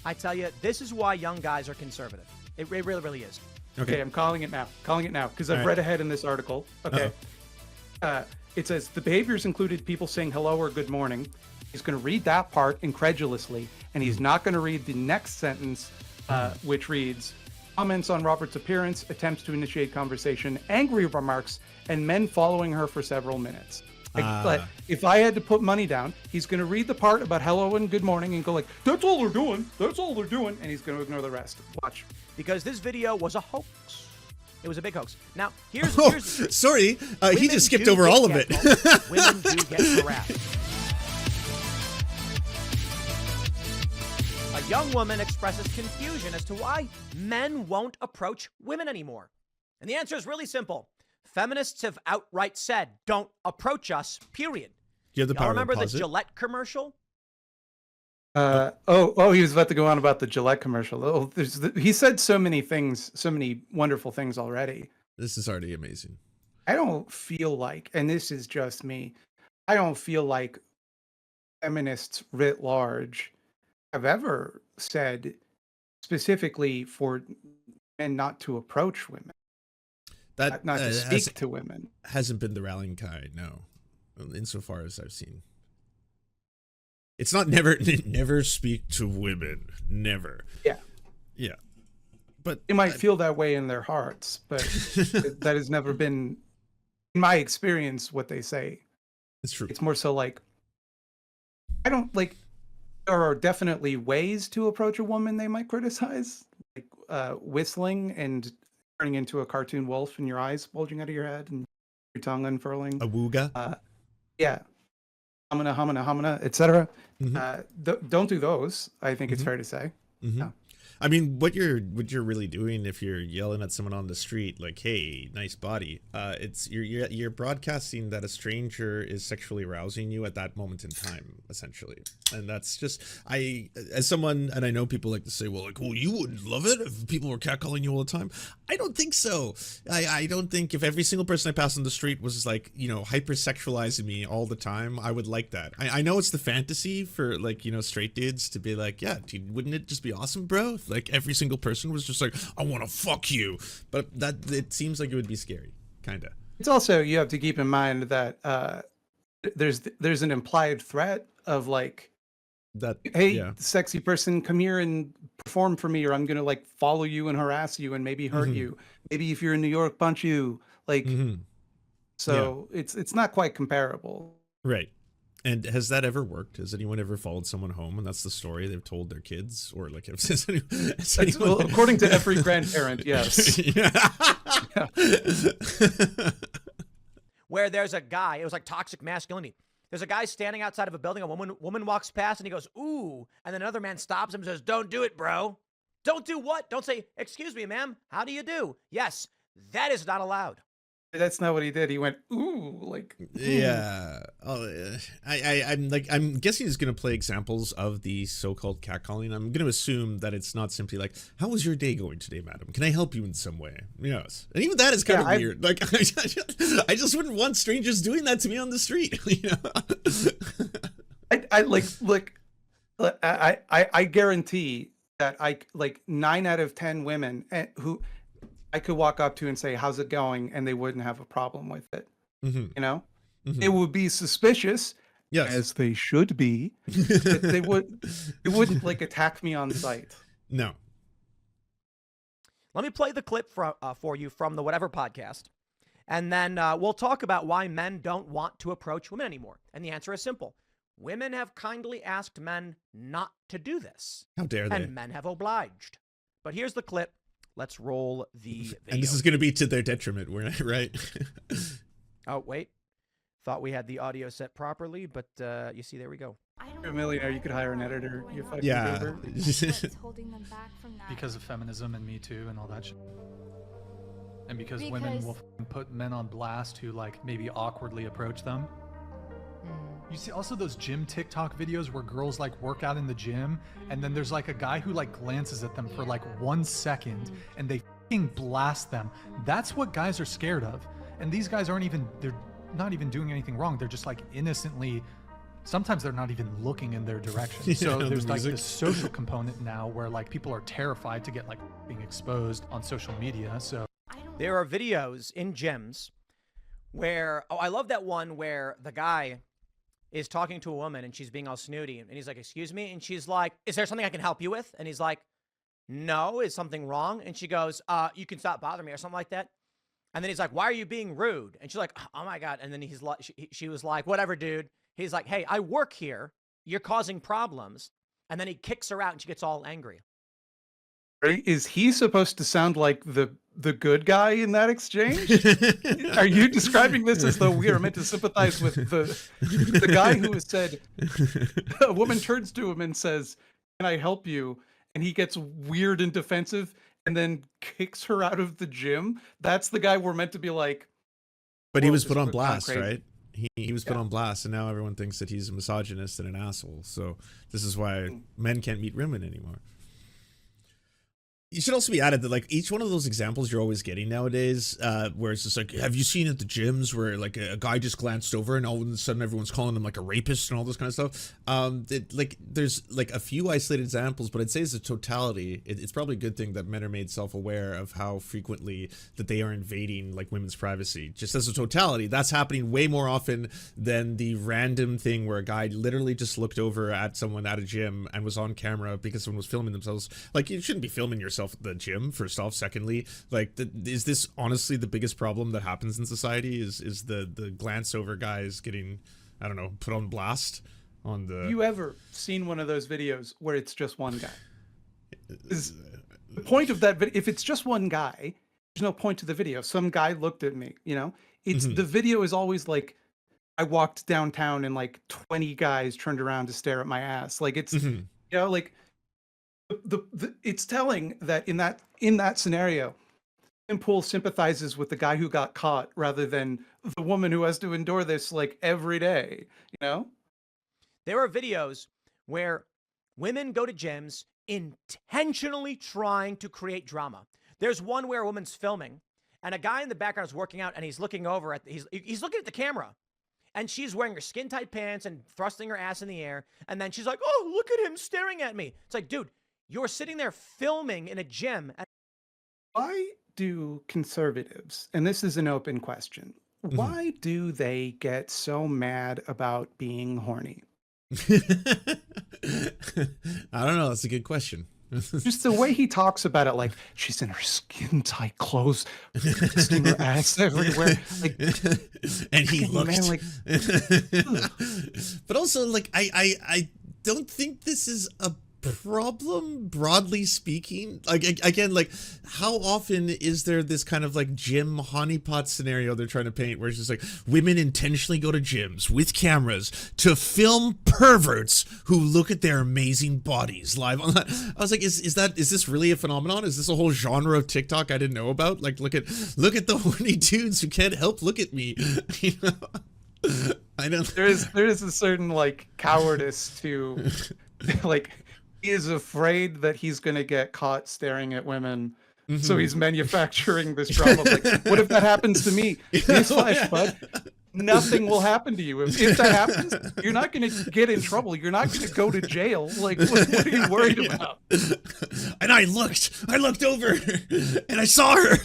I tell you, this is why young guys are conservative. It really, really is. Okay, I'm calling it now. Calling it now because I've read ahead in this article. Okay. It says the behaviors included people saying hello or good morning. He's going to read that part incredulously, and he's not going to read the next sentence, which reads, comments on Robert's appearance, attempts to initiate conversation, angry remarks, and men following her for several minutes. But if I had to put money down, he's going to read the part about hello and good morning and go like, that's all they're doing. That's all they're doing. And he's going to ignore the rest. Watch. Because this video was a hoax. It was a big hoax. Now, here's sorry, he just skipped over all of it. Women do get harassed. A young woman expresses confusion as to why men won't approach women anymore. And the answer is really simple. Feminists have outright said, don't approach us, period. You have the power to remember pause the it? Gillette commercial? He was about to go on about the Gillette commercial. Oh, he said so many things, so many wonderful things already. This is already amazing. I don't feel like, and this is just me, I don't feel like feminists writ large have ever said specifically for men not to approach women. That not to speak to women. Hasn't been the rallying cry, no, insofar as I've seen. It's not never speak to women, never. Yeah. But they might feel that way in their hearts, but that has never been, in my experience, what they say. It's true. It's more so like, I don't like. There are definitely ways to approach a woman they might criticize, like whistling and turning into a cartoon wolf and your eyes bulging out of your head and your tongue unfurling. A wooga? Yeah. Hamana, etc. Don't do those. I think it's fair to say. Yeah. I mean, what you're really doing if you're yelling at someone on the street like, "Hey, nice body," it's you're broadcasting that a stranger is sexually arousing you at that moment in time, essentially. And that's just, as someone, and I know people like to say, well, like, well, you wouldn't love it if people were catcalling you all the time. I don't think so. I don't think if every single person I passed on the street was like, hypersexualizing me all the time, I would like that. I know it's the fantasy for like, straight dudes to be like, yeah, dude, wouldn't it just be awesome, bro? If, like every single person was just like, I want to fuck you. But it seems like it would be scary, kind of. It's also, you have to keep in mind that there's an implied threat of like, that, hey, sexy person, come here and perform for me, or I'm gonna like follow you and harass you and maybe hurt you. Maybe if you're in New York, punch you. Like, so it's not quite comparable. Right. And has that ever worked? Has anyone ever followed someone home and that's the story they've told their kids? Or like, well, according to every grandparent, yes. Where there's a guy, it was like toxic masculinity. There's a guy standing outside of a building, a woman walks past and he goes, ooh, and then another man stops him and says, don't do it, bro. Don't do what? Don't say, excuse me, ma'am, how do you do? Yes, that is not allowed. That's not what he did. He went, ooh, like, yeah. Oh, I'm guessing he's going to play examples of the so-called catcalling. I'm going to assume that it's not simply like, how was your day going today, madam? Can I help you in some way? Yes. And even that is kind of weird. Like, I just wouldn't want strangers doing that to me on the street. I guarantee that 9 out of 10 women who I could walk up to and say, how's it going? And they wouldn't have a problem with it. It would be suspicious, as they should be. But it wouldn't like attack me on sight. No. Let me play the clip for you from the Whatever podcast. And then we'll talk about why men don't want to approach women anymore. And the answer is simple. Women have kindly asked men not to do this. How dare they? And men have obliged. But here's the clip. Let's roll the video. And this is going to be to their detriment, right? Oh, wait. Thought we had the audio set properly, but you see, there we go. You're a millionaire, you could hire an editor. You're fucking paper. Because of feminism and Me Too and all that shit. And because women will put men on blast who like maybe awkwardly approach them. You see also those gym TikTok videos where girls like work out in the gym and then there's like a guy who like glances at them for like 1 second and they fucking blast them. That's what guys are scared of. And these guys they're not even doing anything wrong. They're just like innocently sometimes they're not even looking in their direction. So Yeah, there's the like music. this social component now where like people are terrified to get like being exposed on social media. So There are videos in gyms where, oh, I love that one where the guy is talking to a woman and she's being all snooty and he's like, excuse me. And she's like, is there something I can help you with? And he's like, no, is something wrong? And she goes, you can stop bothering me or something like that. And then he's like, why are you being rude? And she's like, oh my God. And then he's like, she was like, whatever, dude. He's like, hey, I work here. You're causing problems. And then he kicks her out and she gets all angry. Is he supposed to sound like the good guy in that exchange? Are you describing this as though we are meant to sympathize with the guy who has said, a woman turns to him and says, can I help you? And he gets weird and defensive and then kicks her out of the gym? That's the guy we're meant to be like. But he "Whoa, was this put on guy's blast, crazy." right? He was put on blast, and now everyone thinks that he's a misogynist and an asshole. So this is why men can't meet women anymore. You should also be added that like each one of those examples you're always getting nowadays, where it's just like, have you seen at the gyms where like a guy just glanced over and all of a sudden everyone's calling him like a rapist and all this kind of stuff. Like there's like a few isolated examples, but I'd say as a totality, it's probably a good thing that men are made self-aware of how frequently that they are invading like women's privacy. Just as a totality, that's happening way more often than the random thing where a guy literally just looked over at someone at a gym and was on camera because someone was filming themselves. Like you shouldn't be filming yourself at the gym, first off. Secondly, like is this honestly the biggest problem that happens in society is the glance over guys getting, I don't know, put on blast on the... You ever seen one of those videos where it's just one guy? Is the point of that video, if it's just one guy, there's no point to the video. Some guy looked at me, you know? It's the video is always like, I walked downtown and like 20 guys turned around to stare at my ass. Like it's, you know, like it's telling that in that scenario, Tim Pool sympathizes with the guy who got caught rather than the woman who has to endure this like every day, you know? There are videos where women go to gyms intentionally trying to create drama. There's one where a woman's filming and a guy in the background is working out and he's looking over at he's looking at the camera. And she's wearing her skin tight pants and thrusting her ass in the air. And then she's like, oh, look at him staring at me. It's like, dude, you're sitting there filming in a gym. Why do conservatives, and this is an open question, why do they get so mad about being horny? I don't know. That's a good question. Just the way he talks about it, like she's in her skin tight clothes, twisting her ass everywhere. Like, and he looked. Man, like, but also, like, I don't think this is a problem, broadly speaking. Like, again, like, how often is there this kind of like gym honeypot scenario they're trying to paint where it's just like women intentionally go to gyms with cameras to film perverts who look at their amazing bodies live on that? I was like, is this really a phenomenon? Is this a whole genre of TikTok I didn't know about? Like, look at the horny dudes who can't help look at me. You know? I know there is a certain like cowardice to like, he is afraid that he's going to get caught staring at women. So he's manufacturing this drama. Like, what if that happens to me? Newsflash, bud. Nothing will happen to you. If that happens, you're not going to get in trouble. You're not going to go to jail. Like, what are you worried about? And I looked over and I saw her.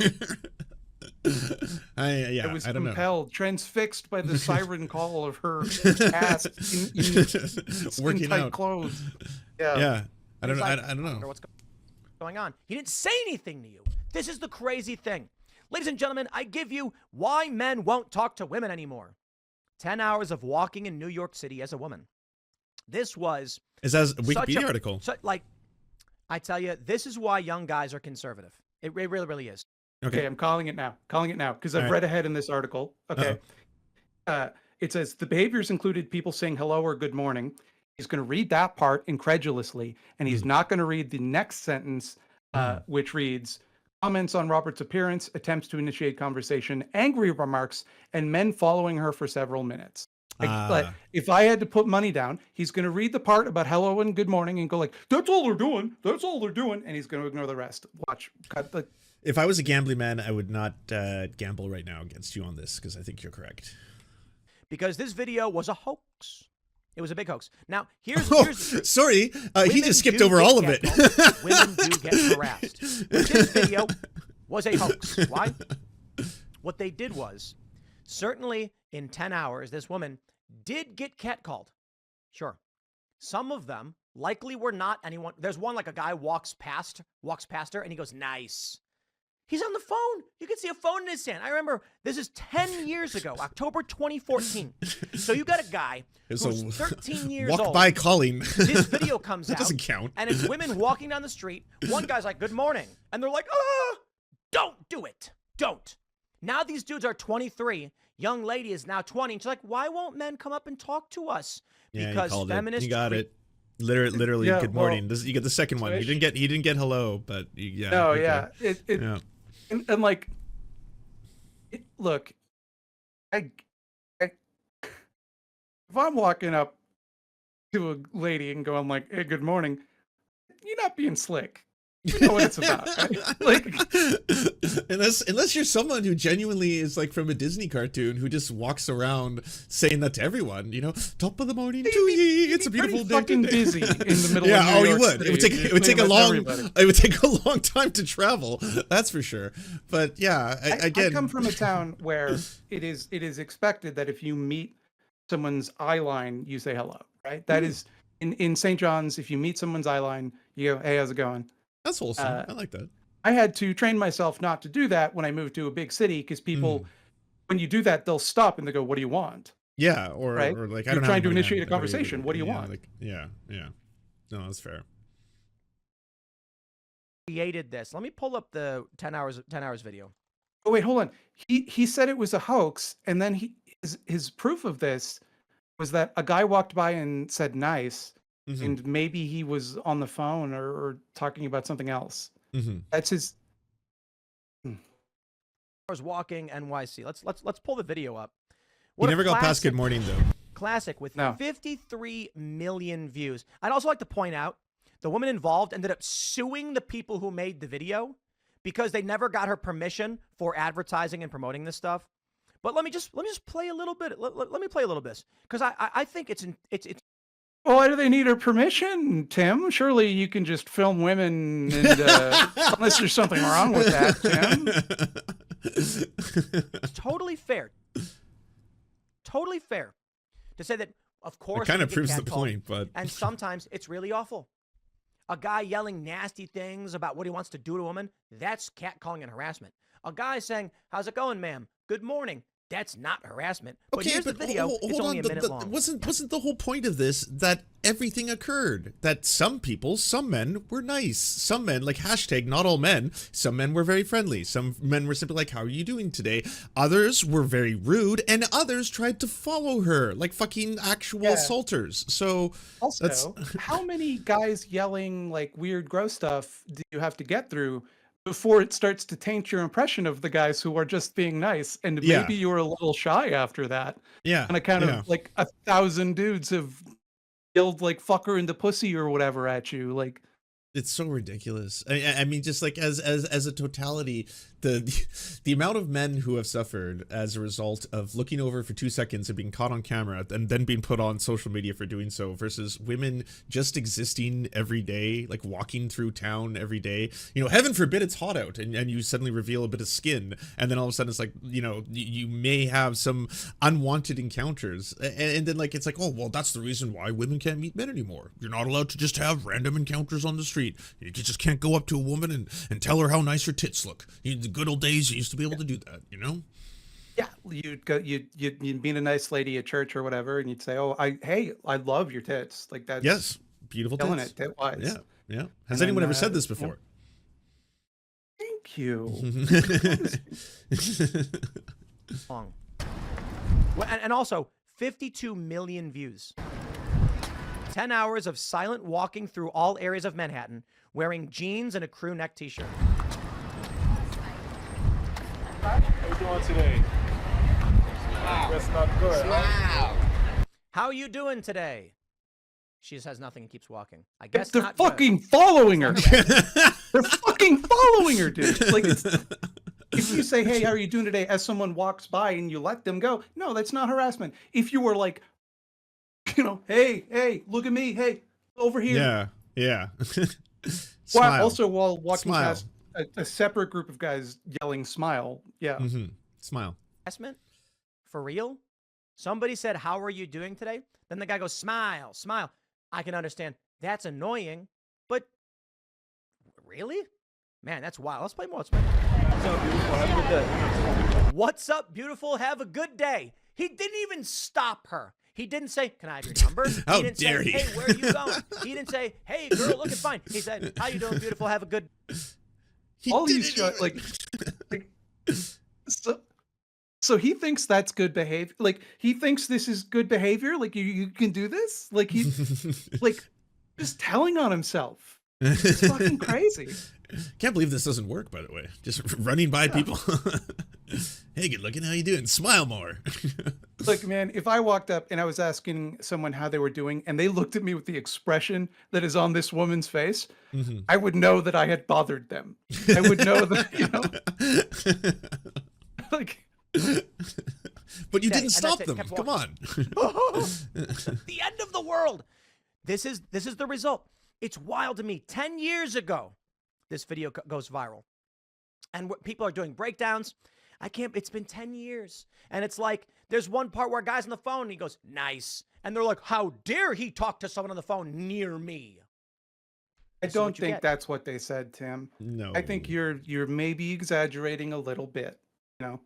I was don't know. compelled, transfixed by the siren call of her ass in Working tight out. clothes. Yeah. I don't know. Like, I don't know. what's going on. He didn't say anything to you. This is the crazy thing. Ladies and gentlemen, I give you why men won't talk to women anymore. 10 hours of walking in New York City as a woman. This was... Is that a Wikipedia article? Like, I tell you, this is why young guys are conservative. It really, really is. Okay, I'm calling it now. Because I've read ahead in this article. Okay. It says the behaviors included people saying hello or good morning. He's going to read that part incredulously, and he's not going to read the next sentence, which reads, comments on Robert's appearance, attempts to initiate conversation, angry remarks, and men following her for several minutes. Like, if I had to put money down, he's going to read the part about hello and good morning and go like, that's all they're doing. That's all they're doing. And he's going to ignore the rest. Watch. If I was a gambling man, I would not gamble right now against you on this because I think you're correct. Because this video was a hoax. It was a big hoax. Now, here's Sorry, he women just skipped do over get all of it. catcalled. Women do get harassed. But this video was a hoax. Why? What they did was, certainly in 10 hours, this woman did get catcalled. Sure. Some of them likely were not anyone. There's one, like a guy walks past her and he goes, nice. He's on the phone. You can see a phone in his hand. I remember this is 10 years ago, October 2014. So you got a guy who's 13 years old. Walk by calling. This video comes That out. doesn't count. And it's women walking down the street. One guy's like, good morning. And they're like, don't do it. Don't. Now these dudes are 23. Young lady is now 20. And she's like, why won't men come up and talk to us? Yeah, Because feminists. You got it. Literally, Yeah, good morning. You get the second one. You didn't get hello, but yeah. No, okay. yeah. Yeah. And like, look, if I'm walking up to a lady and going like, hey, good morning, you're not being slick. You know what it's about, right? Like, unless you're someone who genuinely is like from a Disney cartoon who just walks around saying that to everyone, you know, top of the morning to ye, it's a beautiful day. Fucking today. busy in the middle. Yeah, of New you York would. City. It would take a long time to travel. That's for sure. But yeah, I come from a town where it is expected that if you meet someone's eye line, you say hello, right? That is in St. John's. If you meet someone's eye line, you go, hey, how's it going? That's wholesome. I like that. I had to train myself not to do that when I moved to a big city because people, when you do that, they'll stop and they go, what do you want? Yeah, or right? or like, you're I don't trying to have initiate a money, conversation. What do you want? Like, yeah. No, that's fair. Created this. Let me pull up the 10 hours video. Oh wait, hold on. He said it was a hoax, and then his proof of this was that a guy walked by and said nice, and maybe he was on the phone or talking about something else. That's his. I was walking NYC. Let's pull the video up. You never got past good morning though. Classic with 53 million views. I'd also like to point out the woman involved ended up suing the people who made the video because they never got her permission for advertising and promoting this stuff. But let me just play a little bit. Let me play a little bit because I think it's. Well, why do they need her permission, Tim? Surely you can just film women, and, unless there's something wrong with that, Tim. It's totally fair. Totally fair to say that, of course. It kind of proves the point, but. And sometimes it's really awful. A guy yelling nasty things about what he wants to do to a woman, that's catcalling and harassment. A guy saying, how's it going, ma'am? Good morning. That's not harassment. But here's the video. It's only a minute long. Wasn't the whole point of this that everything occurred? That some people, some men were nice. Some men, like hashtag not all men, some men were very friendly. Some men were simply like, how are you doing today? Others were very rude, and others tried to follow her like fucking actual assaulters. So also, how many guys yelling like weird, gross stuff do you have to get through before it starts to taint your impression of the guys who are just being nice? And maybe you were a little shy after that. Yeah. On account of like 1,000 dudes have yelled like fucker into pussy or whatever at you. Like, it's so ridiculous. I mean, just like as a totality, the amount of men who have suffered as a result of looking over for 2 seconds and being caught on camera and then being put on social media for doing so versus women just existing every day, like walking through town every day. You know, heaven forbid it's hot out and you suddenly reveal a bit of skin and then all of a sudden it's like, you know, you may have some unwanted encounters and then like it's like, oh, well, that's the reason why women can't meet men anymore. You're not allowed to just have random encounters on the street. You just can't go up to a woman and tell her how nice her tits look. The good old days, you used to be able to do that, you know? Yeah, you'd meet a nice lady at church or whatever, and you'd say, "Oh, I love your tits." Like that's beautiful killing tits. it tit-wise. Yeah. Has anyone ever said this before? Thank you. Long. Well, and also 52 million views. 10 hours of silent walking through all areas of Manhattan, wearing jeans and a crew neck t-shirt. How you doing today? That's not good. How are you doing today? She just has nothing and keeps walking. I guess they're not fucking good. following her. They're fucking following her, dude. Like, if you say, "Hey, how are you doing today?" as someone walks by and you let them go, no, that's not harassment. If you were like you know, hey, look at me, hey, over here. Yeah. While walking Smile. past a separate group of guys yelling smile. Yeah. Smile. Harassment? For real? Somebody said, how are you doing today? Then the guy goes, smile, smile. I can understand. That's annoying, but really? Man, that's wild. Let's play more. Let's play more. What's up, beautiful? Have a good day. He didn't even stop her. He didn't say, can I have your number? How He didn't dare say, he? hey, where are you going? He didn't say, hey, girl, looking fine. He said, how you doing, beautiful? Have a good... All these shots, like so he thinks that's good behavior. Like, he thinks this is good behavior. Like, you can do this. Like, he like just telling on himself. It's fucking crazy. Can't believe this doesn't work, by the way. Just running by people. Hey, good looking. How you doing? Smile more. Look, man, if I walked up and I was asking someone how they were doing and they looked at me with the expression that is on this woman's face, I would know that I had bothered them. I would know that, you know, like... But you didn't stop them. Come on. The end of the world. This is the result. It's wild to me. 10 years ago, this video goes viral. And people are doing breakdowns. It's been 10 years. And it's like, there's one part where a guy's on the phone and he goes, nice. And they're like, how dare he talk to someone on the phone near me? I don't think that's what they said, Tim. No. I think you're maybe exaggerating a little bit, you know?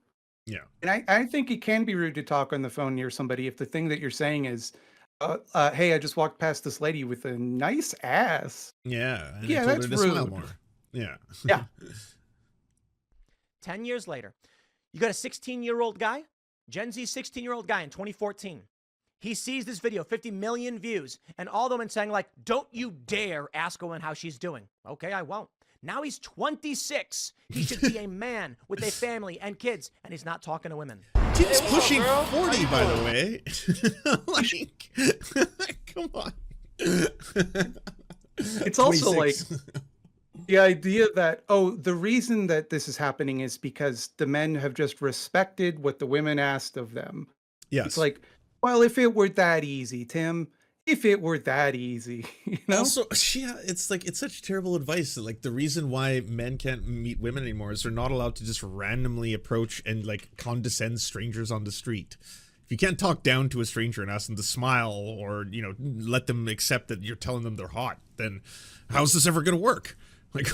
Yeah. And I think it can be rude to talk on the phone near somebody if the thing that you're saying is, hey, I just walked past this lady with a nice ass. Yeah. And Yeah, I told that's her to smile rude. more. Yeah. Yeah. 10 years later, you got a 16-year-old guy, Gen Z 16-year-old guy in 2014. He sees this video, 50 million views, and all the women saying like, don't you dare ask a woman how she's doing. Okay, I won't. Now he's 26. He should be a man with a family and kids, and he's not talking to women. He's pushing 40, by the way. Like, come on. It's also like the idea that, oh, the reason that this is happening is because the men have just respected what the women asked of them. Yes. It's like, well, if it were that easy, Tim, if it were that easy, you know? Also, yeah, it's like, it's such terrible advice. Like, the reason why men can't meet women anymore is they're not allowed to just randomly approach and like condescend strangers on the street. If you can't talk down to a stranger and ask them to smile or, you know, let them accept that you're telling them they're hot, then how's this ever going to work? Like,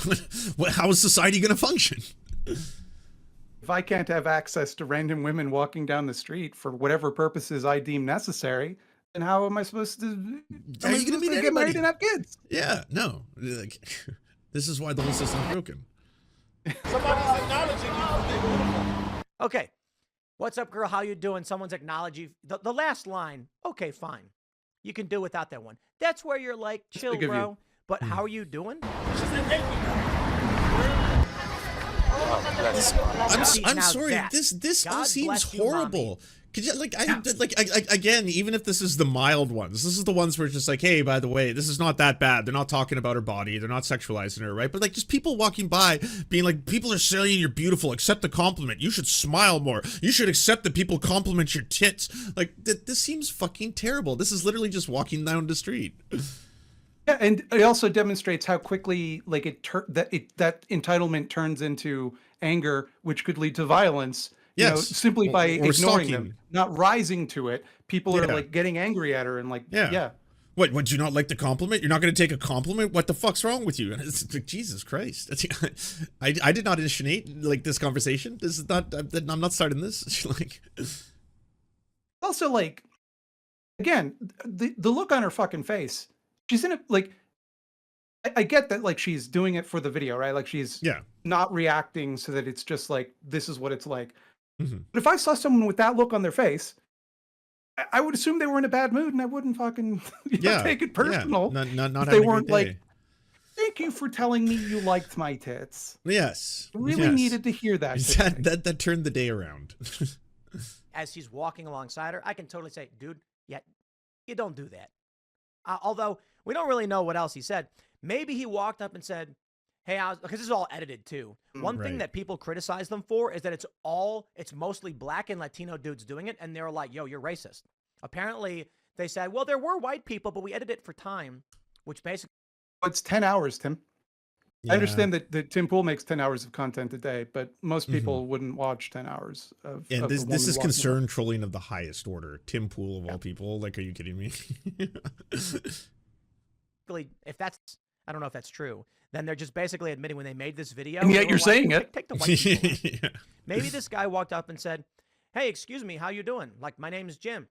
how is society going to function? If I can't have access to random women walking down the street for whatever purposes I deem necessary, then how am I supposed to? How are you going to meet get married anybody? and have kids? Yeah, no. Like, this is why the whole system's broken. Somebody's acknowledging you. Okay. What's up, girl? How you doing? Someone's acknowledging you. The last line, okay, fine. You can do without that one. That's where you're like, chill, big of bro. you. But how are you doing? I'm sorry. that- This all God seems bless you, horrible. Could you again? Even if this is the mild ones, this is the ones where it's just like, hey, by the way, this is not that bad. They're not talking about her body. They're not sexualizing her, right? But like, just people walking by, being like, people are saying you're beautiful. Accept the compliment. You should smile more. You should accept that people compliment your tits. Like, this seems fucking terrible. This is literally just walking down the street. Yeah, and it also demonstrates how quickly like that entitlement turns into anger, which could lead to violence. You know, Yes. simply by Or ignoring stalking. them, not rising to it. People are Yeah. like getting angry at her and like, Yeah. yeah. What, would you not like the compliment? You're not going to take a compliment? What the fuck's wrong with you? And it's like, Jesus Christ. I did not initiate like this conversation. This is not, I'm not starting this. Like, Also, like, again, the look on her fucking face. She's in it like, I get that like she's doing it for the video, right? Like she's yeah. not reacting so that it's just like, this is what it's like. Mm-hmm. But if I saw someone with that look on their face, I would assume they were in a bad mood and I wouldn't fucking take it personal. Yeah. Not If they having a weren't great day. like, thank you for telling me you liked my tits. Yes. I really yes. needed to hear that. today. That turned the day around. As he's walking alongside her, I can totally say, dude, yeah, you don't do that. Although we don't really know what else he said. Maybe he walked up and said, hey, because this is all edited too. One thing Right. that people criticize them for is that it's mostly black and Latino dudes doing it. And they're like, yo, you're racist. Apparently they said, well, there were white people, but we edited it for time, which basically. It's 10 hours, Tim. Yeah. I understand that Tim Pool makes 10 hours of content a day, but most people wouldn't watch 10 hours of. And of this is concern trolling of the highest order. Tim Pool of all people. Like, are you kidding me? If that's, I don't know if that's true, then they're just basically admitting when they made this video. And yet they you're were saying it. Take the white people out. Yeah. Maybe this guy walked up and said, hey, excuse me, how you doing? Like, my name's Jim.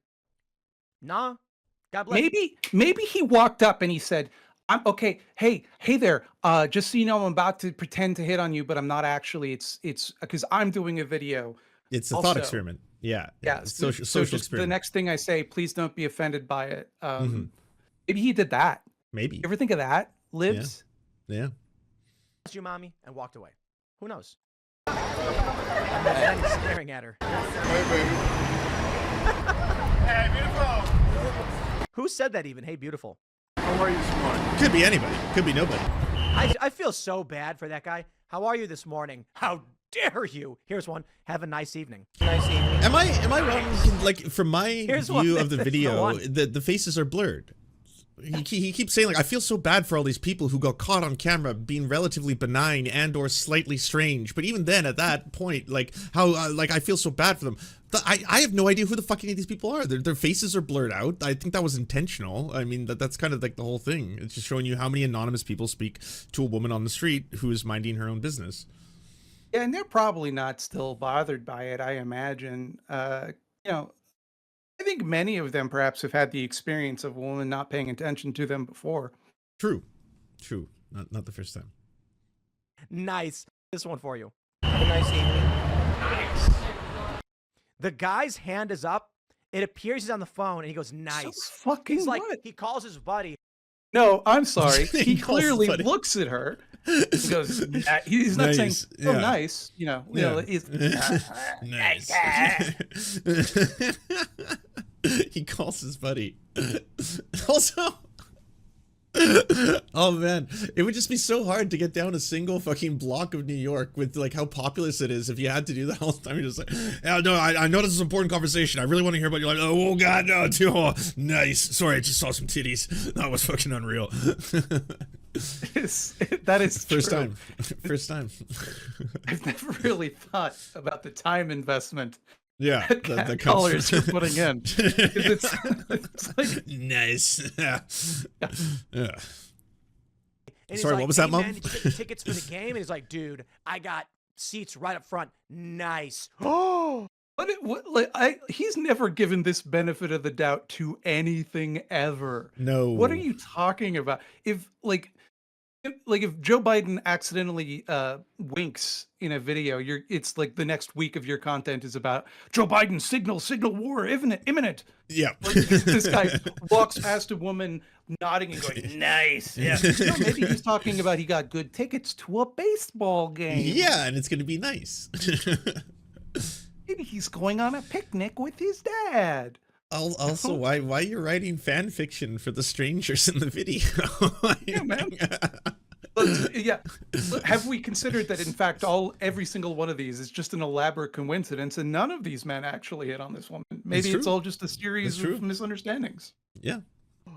Nah, God bless. Maybe he walked up and he said, I'm okay. Hey there. Just so you know, I'm about to pretend to hit on you, but I'm not actually. It's because I'm doing a video. It's a thought experiment. Yeah. It's social just experiment. the next thing I say, please don't be offended by it. Maybe he did that. Maybe. You ever think of that, Libs? Yeah. Bless you, mommy, and walked away. Who knows? And then he's staring at her. Hey, baby. Hey, beautiful. Who said that even? Hey, beautiful. How are you this morning? Could be anybody. Could be nobody. I feel so bad for that guy. How are you this morning? How dare you? Here's one. Have a nice evening. Nice evening. Am I wrong? Like, from my view of the video, the faces are blurred. He keeps saying, like, I feel so bad for all these people who got caught on camera being relatively benign and or slightly strange. But even then, at that point, like, how, like, I feel so bad for them. I have no idea who the fuck any of these people are. Their faces are blurred out. I think that was intentional. I mean, that's kind of like the whole thing. It's just showing you how many anonymous people speak to a woman on the street who is minding her own business. Yeah, and they're probably not still bothered by it, I imagine. You know, I think many of them perhaps have had the experience of a woman not paying attention to them before. True. Not the first time. Nice. This one for you. Have a nice evening. Nice. The guy's hand is up. It appears he's on the phone, and he goes, nice. So fucking He's like, what? he calls his buddy. No, I'm sorry. He He calls clearly buddy. looks at her. He goes, he's not saying, Nice, oh, yeah. nice. You know, he's, Nice. He calls his buddy. Also, oh man, it would just be so hard to get down a single fucking block of New York with like how populous it is if you had to do that all the time. You're just like, yeah, no, I know this is an important conversation. I really want to hear about you. Like, oh god, no, too. Oh, nice. Sorry, I just saw some titties. That was fucking unreal. that is First true. time. First time. I've never really thought about the time investment Yeah, that colors you're putting in. It's like, nice. Yeah. And he's Sorry, like, what was that, hey, Mom? man, did you get the tickets for the game? And he's like, dude, I got seats right up front. Nice. he's never given this benefit of the doubt to anything ever. No. What are you talking about? If Joe Biden accidentally winks in a video, it's like the next week of your content is about Joe Biden signal war imminent. Yeah. Like, this guy walks past a woman nodding and going, nice. Yeah. No, maybe he's talking about he got good tickets to a baseball game. Yeah, and it's going to be nice. Maybe he's going on a picnic with his dad. Also, why you're writing fan fiction for the strangers in the video? Yeah, man. Yeah. Have we considered that, in fact, every single one of these is just an elaborate coincidence, and none of these men actually hit on this woman? Maybe it's all just a series of misunderstandings. Yeah.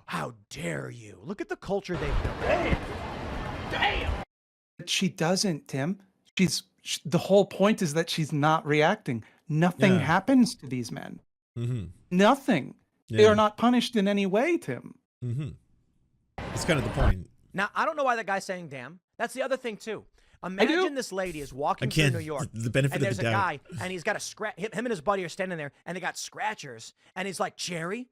How dare you? Look at the culture they've built. Damn. But she doesn't, Tim. The whole point is that she's not reacting. Nothing happens to these men. Mm-hmm. Nothing. Yeah. They are not punished in any way, Tim. Mm-hmm. It's kind of the point. Now, I don't know why that guy's saying damn. That's the other thing, too. Imagine this lady is walking through New York, the benefit and of there's the a doubt. guy, and he's got a scratch. Him and his buddy are standing there, and they got scratchers, and he's like, Cherry,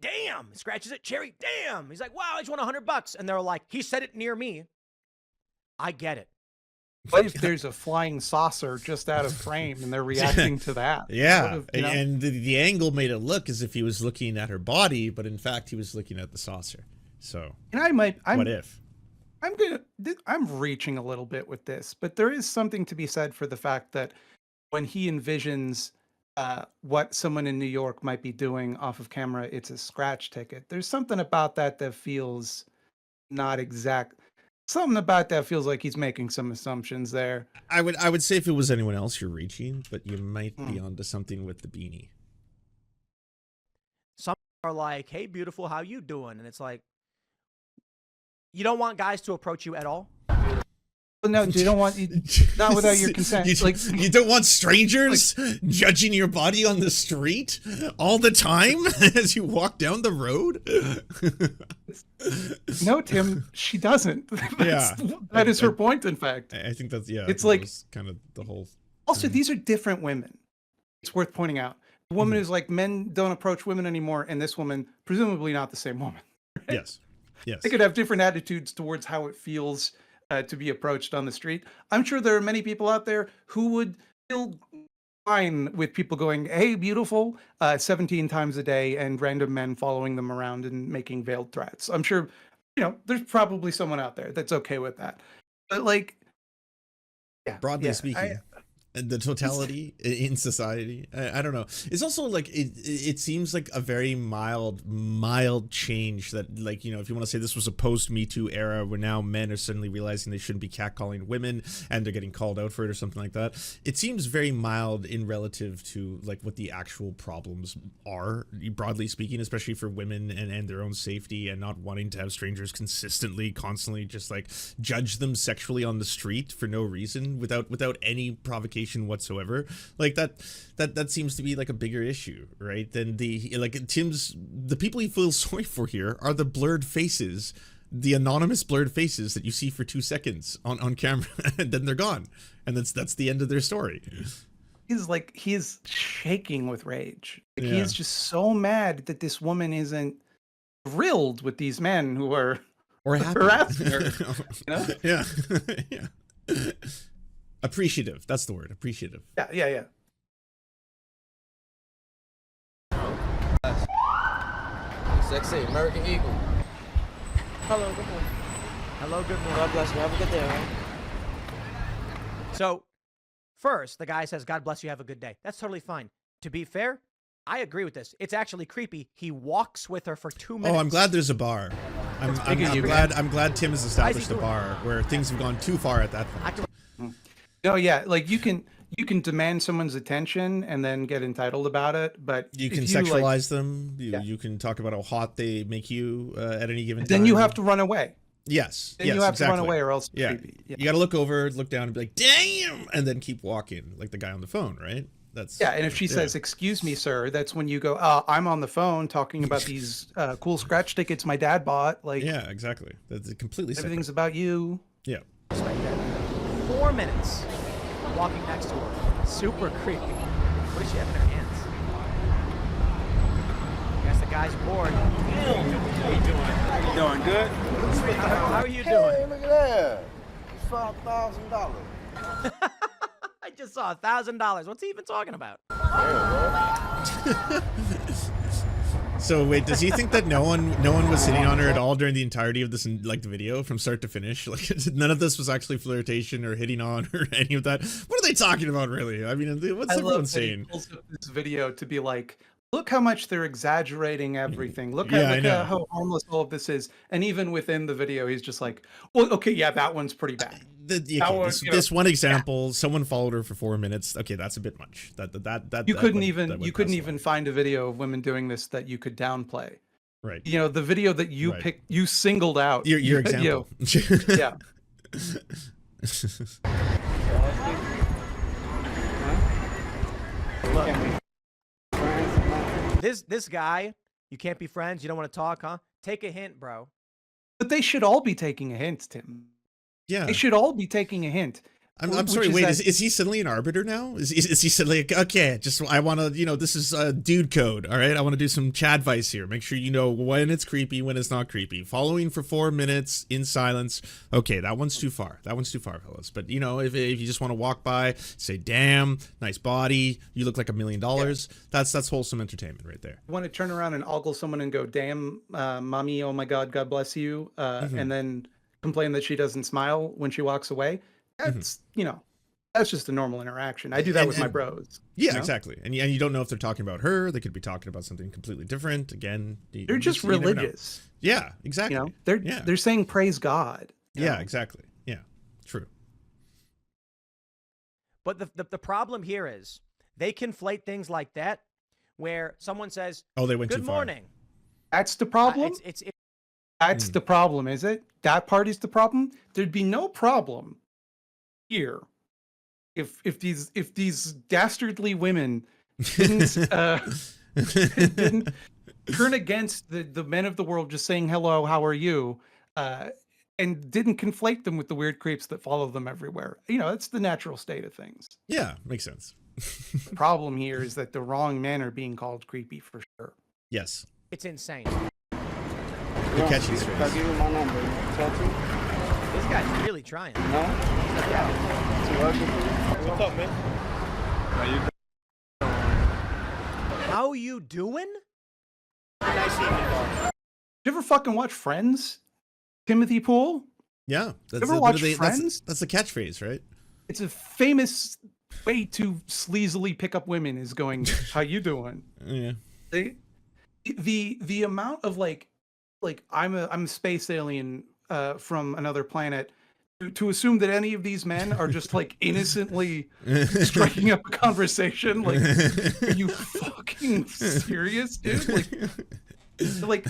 damn. He scratches it, Cherry, damn. He's like, wow, I just won $100. And they're like, he said it near me. I get it. What if there's a flying saucer just out of frame and they're reacting to that? Yeah, You know? and the angle made it look as if he was looking at her body, but in fact he was looking at the saucer. So, And what if? I'm reaching a little bit with this, but there is something to be said for the fact that when he envisions what someone in New York might be doing off of camera, it's a scratch ticket. There's something about that feels not exact. Something about that feels like he's making some assumptions there. I would say if it was anyone else, you're reaching, but you might be onto something with the beanie. are like, hey, beautiful, how you doing? And it's like, you don't want guys to approach you at all? No, you don't want not without your consent. You don't want strangers judging your body on the street all the time as you walk down the road. No, Tim, she doesn't. That is her point. In fact, I think that's It's like kind of the whole. Also, these are different women. It's worth pointing out. The woman is like, men don't approach women anymore, and this woman, presumably not the same woman. Right? Yes. They could have different attitudes towards how it feels to be approached on the street. I'm sure there are many people out there who would feel fine with people going, hey, beautiful, 17 times a day, and random men following them around and making veiled threats. I'm sure, there's probably someone out there that's okay with that. But like, broadly speaking. The totality in society, I don't know. It's also like it seems like a very mild change that, like, if you want to say this was a post Me Too era where now men are suddenly realizing they shouldn't be catcalling women and they're getting called out for it or something like that. It seems very mild in relative to like what the actual problems are, broadly speaking, especially for women and their own safety and not wanting to have strangers constantly just like judge them sexually on the street for no reason without any provocation whatsoever. Like that seems to be like a bigger issue, right? Than the people you feel sorry for here are the blurred faces, the anonymous blurred faces that you see for 2 seconds on camera and then they're gone, and that's the end of their story. He is shaking with rage. He is just so mad that this woman isn't thrilled with these men who are harassing her. Yeah. Appreciative. That's the word. Appreciative. Yeah. Sexy American Eagle. Hello, good morning. Hello, good morning. God bless you. Have a good day, all right? So, first, the guy says, God bless you, have a good day. That's totally fine. To be fair, I agree with this. It's actually creepy. He walks with her for 2 minutes. Oh, I'm glad there's a bar. I'm glad Tim has established a bar where things have gone too far at that point. No, yeah, like you can demand someone's attention and then get entitled about it, but you can sexualize them. You can talk about how hot they make you at any given time. Then you have to run away. Yes. Then you have to run away, or else it's creepy. You got to look over, look down, and be like, "Damn!" and then keep walking, like the guy on the phone, right? And if she says, "Excuse me, sir," that's when you go, "I'm on the phone talking about these cool scratch tickets my dad bought." Like, yeah, exactly. That's completely separate. Everything's about you. Yeah. 4 minutes walking next to her. Super creepy. What does she have in her hands? I guess the guy's bored. How you doing? Doing good? How are you doing? Hey, look at that. It's $5,000. I just saw $1,000. What's he even talking about? So wait, does he think that no one was hitting on her at all during the entirety of this like the video from start to finish? Like none of this was actually flirtation or hitting on or any of that. What are they talking about, really? I mean, what's everyone saying? He pulls up this video to be like, look how much they're exaggerating everything. Look how harmless all of this is. And even within the video, he's just like, well, okay, yeah, that one's pretty bad. This one example, someone followed her for 4 minutes. Okay, that's a bit much. You couldn't even find a video of women doing this that you could downplay. Right. The video that you picked, you singled out. Your example. Yeah. This guy, you can't be friends. You don't want to talk, huh? Take a hint, bro. But they should all be taking a hint, Tim. Yeah. They should all be taking a hint. I'm sorry, wait, is he suddenly an arbiter now? Is he suddenly like, okay, I want to, this is dude code, all right? I want to do some Chad advice here. Make sure you know when it's creepy, when it's not creepy. Following for 4 minutes in silence. Okay, that one's too far. That one's too far, fellas. But, if you just want to walk by, say, damn, nice body, you look like $1 million. That's wholesome entertainment right there. You want to turn around and ogle someone and go, damn, mommy, oh my God, God bless you, and then complain that she doesn't smile when she walks away. That's that's just a normal interaction. I do that with my bros. Yeah, exactly. And you don't know if they're talking about her. They could be talking about something completely different. Again, they're just religious. Yeah, exactly. They're saying praise God. Yeah, exactly. Yeah, true. But the problem here is they conflate things like that, where someone says, "Oh, they went good too far." morning," That's the problem. That's the problem, is it? That part is the problem. There'd be no problem here if these dastardly women didn't didn't turn against the men of the world just saying hello, how are you, and didn't conflate them with the weird creeps that follow them everywhere. You know, it's the natural state of things. Yeah, makes sense. The problem here is that the wrong men are being called creepy for sure. Yes. It's insane. Good catch, these If I give you my number, you talk to me? This guy's really trying. No? Too ugly for you? What's up, man? How you doing? Nice seeing you, dog. You ever fucking watch Friends? Timothy Poole? Yeah. That's, ever what watch do they- Friends? That's the catchphrase, right? It's a famous way to sleazily pick up women is going, how you doing? Yeah. The amount of like I'm a space alien from another planet to assume that any of these men are just like innocently striking up a conversation. Like, are you fucking serious, dude? Like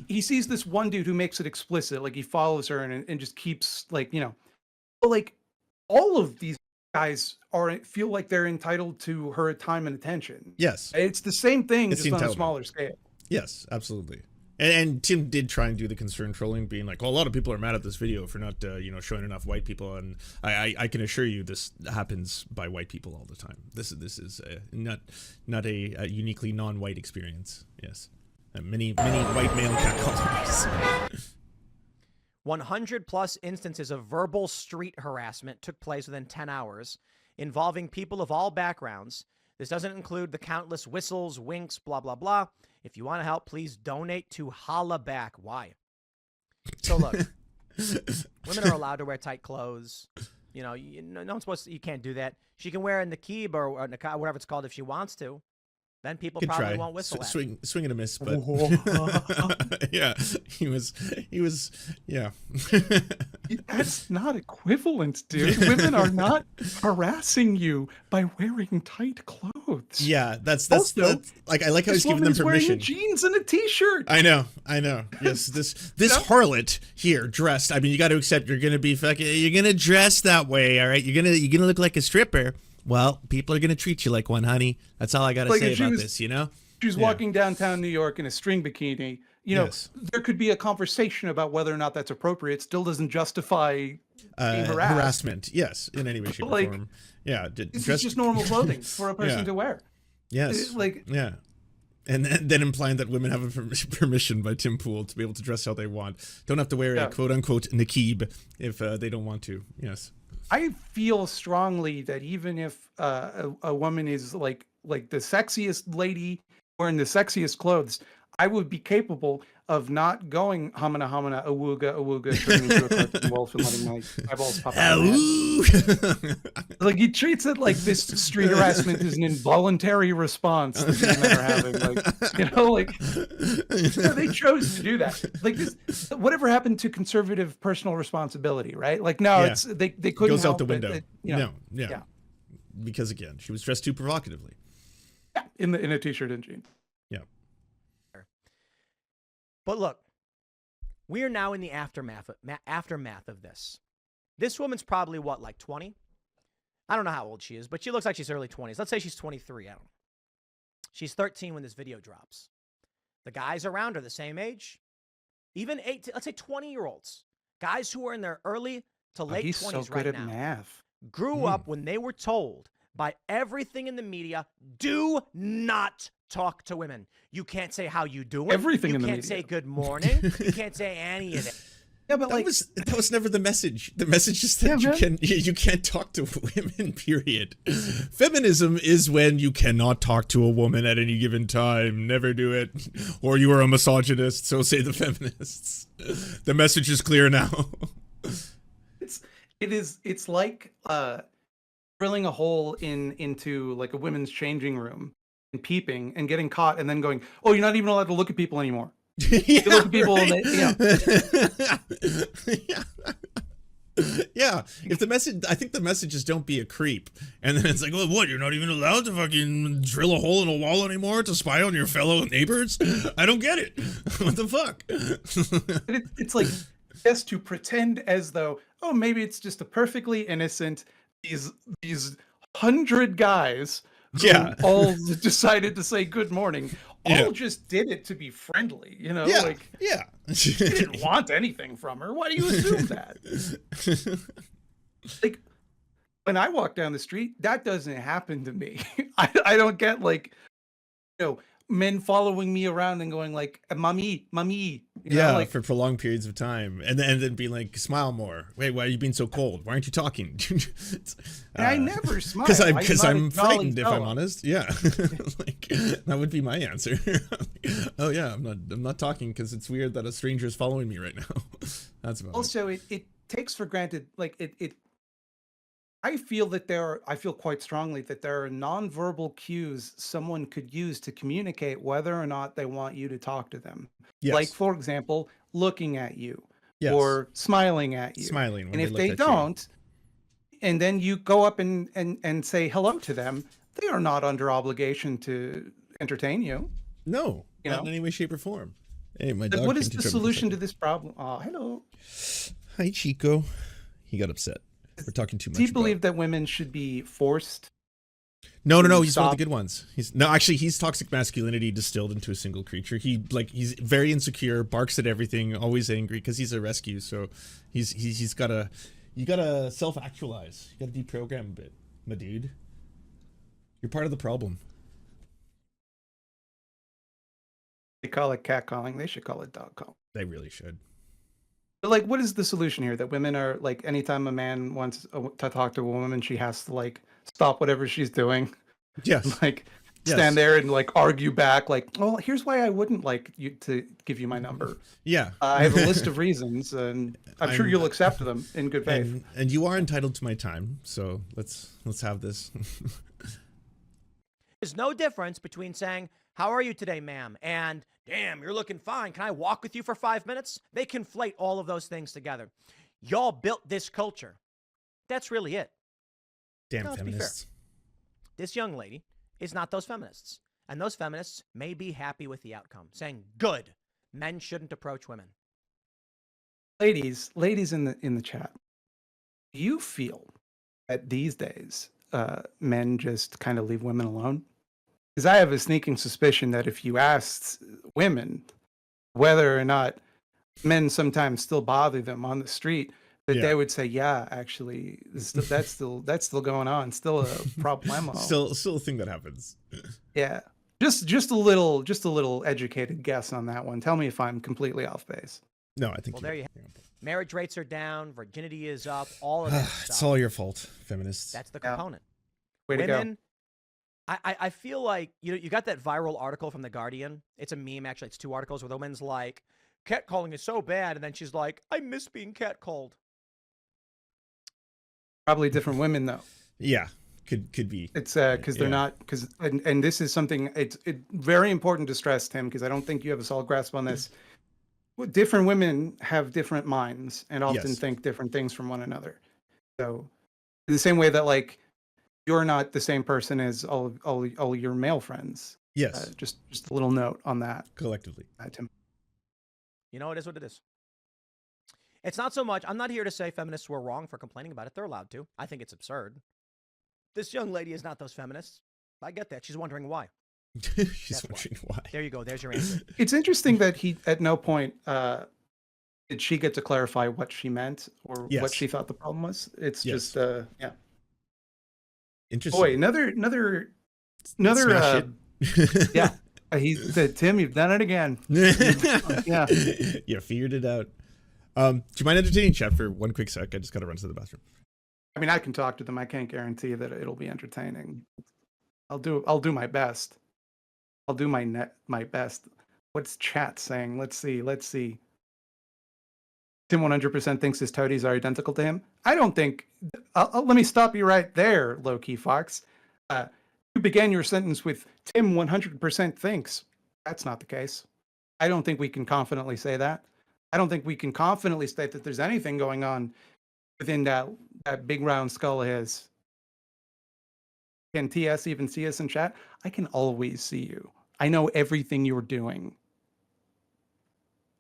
he sees this one dude who makes it explicit, like he follows her and just keeps like, you know, but like all of these guys feel like they're entitled to her time and attention. Yes. It's the same thing, It's just on a entitlement. smaller scale. Yes, absolutely. And Tim did try and do the concern trolling, being like, "Well, a lot of people are mad at this video for not, showing enough white people." And I can assure you, this happens by white people all the time. This is not a uniquely non-white experience. Yes, many white male catcalls. 100 plus instances of verbal street harassment took place within 10 hours, involving people of all backgrounds. This doesn't include the countless whistles, winks, blah, blah, blah. If you want to help, please donate to Holla Back. Why? So look, women are allowed to wear tight clothes. You know, no one's supposed to, you can't do that. She can wear a niqab or niqab, whatever it's called, if she wants to. Then people Could probably try. won't whistle at. Swing and a miss, but yeah, he was, yeah. That's not equivalent, dude. Women are not harassing you by wearing tight clothes. Yeah, that's Also, like, I like how he's This giving woman them is wearing permission. jeans and a t-shirt. I know. Yes, this harlot here dressed. I mean, you got to accept you're gonna be you're gonna dress that way, all right? You're gonna look like a stripper. Well, people are gonna treat you like one, honey. That's all I gotta say about this. You know, She was walking downtown New York in a string bikini. You know, Yes. there could be a conversation about whether or not that's appropriate. Still doesn't justify being harassed. harassment. Yes, in any way, shape, Like, or form. Yeah, This is just normal clothing for a person Yeah. to wear. Yes, Like, yeah. And then implying that women have a permission by Tim Pool to be able to dress how they want. Don't have to wear a quote unquote niqab if they don't want to. Yes. I feel strongly that even if a woman is like the sexiest lady wearing the sexiest clothes, I would be capable of not going hamana hamana awooga awooga, turning into a cartoon wolf and letting my eyeballs pop out. of my head. Like he treats it like this street harassment is an involuntary response that these men are having. Like, you know, like they chose to do that. Like this, whatever happened to conservative personal responsibility, right? Like no, it's they couldn't goes help out the window. it, you know, Yeah. Because again, she was dressed too provocatively. yeah, in a t-shirt and jeans. Yeah. But look, we are now in the aftermath of this. This woman's probably what, like 20? I don't know how old she is, but she looks like she's early 20s. Let's say she's 23. I don't know. She's 13 when this video drops. The guys around her the same age, even let's say 20-year-olds, guys who are in their early to late 20s He's so good right at now, math. grew up when they were told by everything in the media, do not talk to women. You can't say how you doing. Everything you in the can't media. say good morning. You can't say any of it. Yeah, but that was never the message. The message is that you can't talk to women, period. Feminism is when you cannot talk to a woman at any given time. Never do it. Or you are a misogynist, so say the feminists. The message is clear now. It's like drilling a hole into like a women's changing room and peeping and getting caught and then going, oh, you're not even allowed to look at people anymore. You look at people and they, Yeah, if the message, I think the message is don't be a creep, and then it's like, well, what? You're not even allowed to fucking drill a hole in a wall anymore to spy on your fellow neighbors? I don't get it. What the fuck? It's like, yes, to pretend as though, oh, maybe it's just a perfectly innocent, these 100 guys who Yeah. all decided to say good morning, all Yeah. just did it to be friendly, you know? Yeah, Like, yeah. you didn't want anything from her. Why do you assume that? Like, when I walk down the street, that doesn't happen to me. I don't get, like, you know, men following me around and going like, mommy, mommy. You know, like, for prolonged periods of time, and then being like, smile more. Wait, why are you being so cold? Why aren't you talking? and I never smile. Because I'm frightened, if I'm Bella. honest. Yeah, like that would be my answer. Oh yeah, I'm not talking because it's weird that a stranger is following me right now. That's about it. Also, it takes for granted, like I feel quite strongly that there are nonverbal cues someone could use to communicate whether or not they want you to talk to them. Yes. Like, for example, looking at you Yes. or smiling at you. Smiling when And they if look they at you. don't, and then you go up and say hello to them, they are not under obligation to entertain you. No, You not know? in any way, shape, or form. Hey, my Like, dog what is came the to trouble for a solution to second. this problem? Oh, hello. Hi, Chico. He got upset. We're talking too much. Do you about- believe that women should be forced? No. He's one of stop? the good ones. He's toxic masculinity distilled into a single creature. He's very insecure, barks at everything, always angry because he's a rescue. So you gotta self-actualize. You gotta deprogram a bit, my dude. You're part of the problem. They call it catcalling. They should call it dog calling. They really should. But like, what is the solution here? That women are like, anytime a man wants to talk to a woman, she has to like stop whatever she's doing, Yes. like Yes. stand there and like argue back, like, well, here's why I wouldn't like you to give you my number. Yeah. I have a list of reasons, and I'm sure I'm- you'll accept them in good faith. and you are entitled to my time. So let's have this. There's no difference between saying, "How are you today, ma'am?" and "Damn, you're looking fine. Can I walk with you for 5 minutes?" They conflate all of those things together. Y'all built this culture. That's really it. Damn No, let's be fair. feminists. This young lady is not those feminists. And those feminists may be happy with the outcome, saying, good, men shouldn't approach women. Ladies in the chat, do you feel that these days men just kind of leave women alone? Because I have a sneaking suspicion that if you asked women whether or not men sometimes still bother them on the street, that Yeah. they would say, yeah, actually, that's still going on, still a problemo. Still a thing that happens. Yeah. Just a little educated guess on that one. Tell me if I'm completely off base. No, I think. Well, there you have it. Marriage rates are down, virginity is up, all of that stuff. It's all your fault, feminists. That's the Yeah. component. Way to go. Women, I feel like, you got that viral article from The Guardian. It's a meme, actually. It's 2 articles where the woman's like, catcalling is so bad. And then she's like, I miss being catcalled. Probably different women though. Yeah, could be. It's because they're Yeah. not, because and this is something it's very important to stress, Tim, because I don't think you have a solid grasp on this. Different women have different minds and often Yes. think different things from one another. So in the same way that like you're not the same person as all your male friends. Yes, Just a little note on that, collectively. Tim. You know, it is what it is. It's not so much, I'm not here to say feminists were wrong for complaining about it. They're allowed to. I think it's absurd. This young lady is not those feminists. I get that. She's wondering why. She's That's wondering why. There you go. There's your answer. It's interesting that he at no point did she get to clarify what she meant or Yes. what she thought the problem was. It's Yes. just yeah. Interesting. Boy, another Smash it. yeah. He said, Tim, you've done it again. Yeah. You figured it out. Do you mind entertaining chat for one quick sec? I just gotta run to the bathroom. I mean, I can talk to them. I can't guarantee that it'll be entertaining. I'll do my best. I'll do my best. What's chat saying? Let's see. Tim 100% thinks his toadies are identical to him. I don't think. Let me stop you right there, Low Key Fox. You began your sentence with Tim 100% thinks. That's not the case. I don't think we can confidently say that. I don't think we can confidently state that there's anything going on within that big round skull of his. Can TS even see us in chat? I can always see you. I know everything you're doing.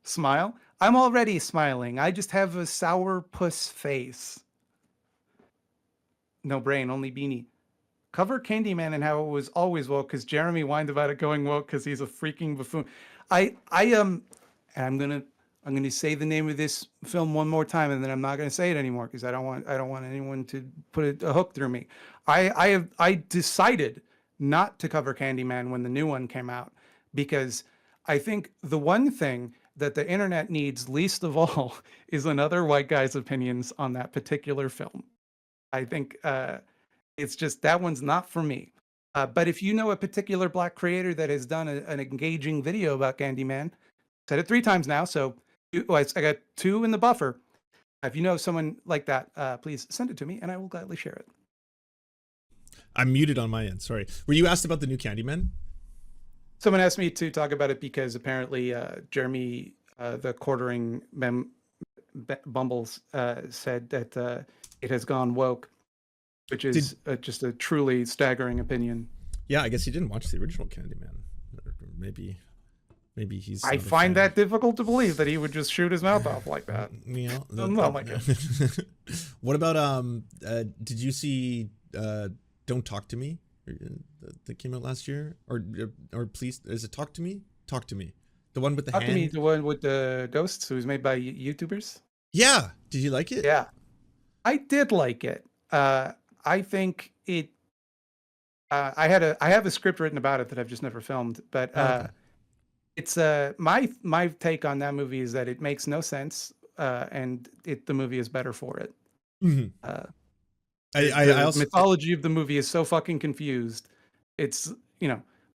Smile? I'm already smiling. I just have a sour puss face. No brain, only beanie. Cover Candyman and how it was always woke because Jeremy whined about it going woke because he's a freaking buffoon. I'm gonna say the name of this film one more time and then I'm not gonna say it anymore because I don't want anyone to put a hook through me. I decided not to cover Candyman when the new one came out because I think the one thing that the internet needs least of all is another white guy's opinions on that particular film. I think it's just that one's not for me. But if you know a particular black creator that has done an engaging video about Candyman, said it 3 times now, so I got 2 in the buffer. If you know someone like that, please send it to me and I will gladly share it. I'm muted on my end. Sorry. Were you asked about the new Candyman? Someone asked me to talk about it because apparently Jeremy, the quartering Bumbles, said that it has gone woke, which is just a truly staggering opinion. Yeah, I guess he didn't watch the original Candyman. Or maybe he's. I find that difficult to believe that he would just shoot his mouth off like that. Yeah. Oh my God. What about did you see Don't Talk to Me that came out last year? Or please, is it Talk to Me? Talk to Me. The one with the Talk hand? to Me, the one with the ghosts, who was made by YouTubers. Yeah. Did you like it? Yeah, I did like it. I think it. I have a script written about it that I've just never filmed, but Okay. it's my take on that movie is that it makes no sense, and the movie is better for it. Mm-hmm. The mythology of the movie is so fucking confused. It's,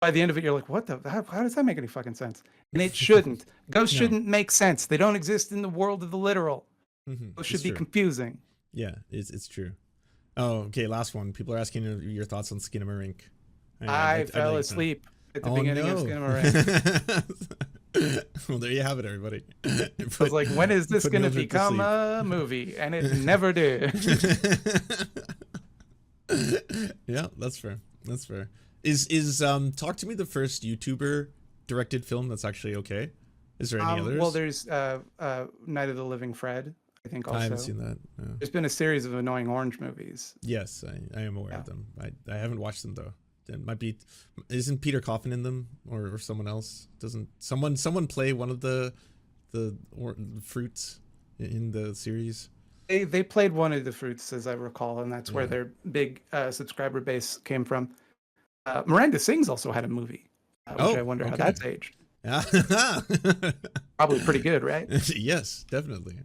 by the end of it, you're like, what the? How does that make any fucking sense? And it shouldn't. Ghosts shouldn't make sense. They don't exist in the world of the literal. Those should be confusing. Yeah, it's true. Oh, okay. Last one. People are asking your thoughts on Skinamarink. I fell asleep at the beginning of Skinamarink. Well, there you have it, everybody. I was like, when is this going to become a movie? And it never did. Yeah, that's fair. That's fair. Is Talk to Me the first YouTuber directed film that's actually okay? Is there any others? Well, there's Night of the Living Fred, I think also. I haven't seen that. No. There's been a series of Annoying Orange movies. Yes, I am aware of them. I haven't watched them though. It might be. Isn't Peter Coffin in them or someone else? Doesn't someone play one of the fruits in the series? They played one of the fruits, as I recall, and that's where their big subscriber base came from. Miranda Sings also had a movie, which I wonder how that's aged. Probably pretty good, right? Yes, definitely.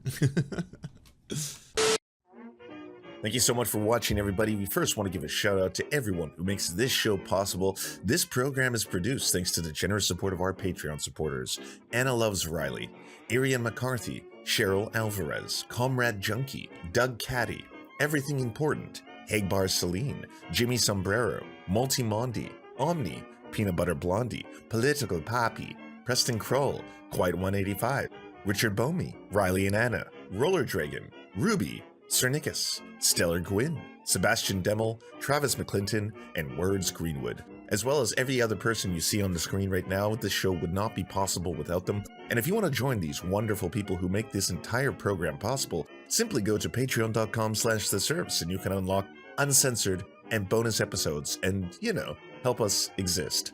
Thank you so much for watching, everybody. We first want to give a shout out to everyone who makes this show possible. This program is produced thanks to the generous support of our Patreon supporters: Anna Loves Riley, Arian McCarthy, Cheryl Alvarez, Comrade Junkie, Doug Caddy, Everything Important, Hagbar Celine, Jimmy Sombrero, Multimondi, Omni, Peanut Butter Blondie, Political Poppy, Preston Kroll, Quiet 185, Richard Bomey, Riley and Anna, Roller Dragon, Ruby, Cernicus, Stellar Gwyn, Sebastian Demmel, Travis McClinton, and Words Greenwood. As well as every other person you see on the screen right now, this show would not be possible without them. And if you want to join these wonderful people who make this entire program possible, simply go to patreon.com/theserfs and you can unlock uncensored and bonus episodes and, help us exist.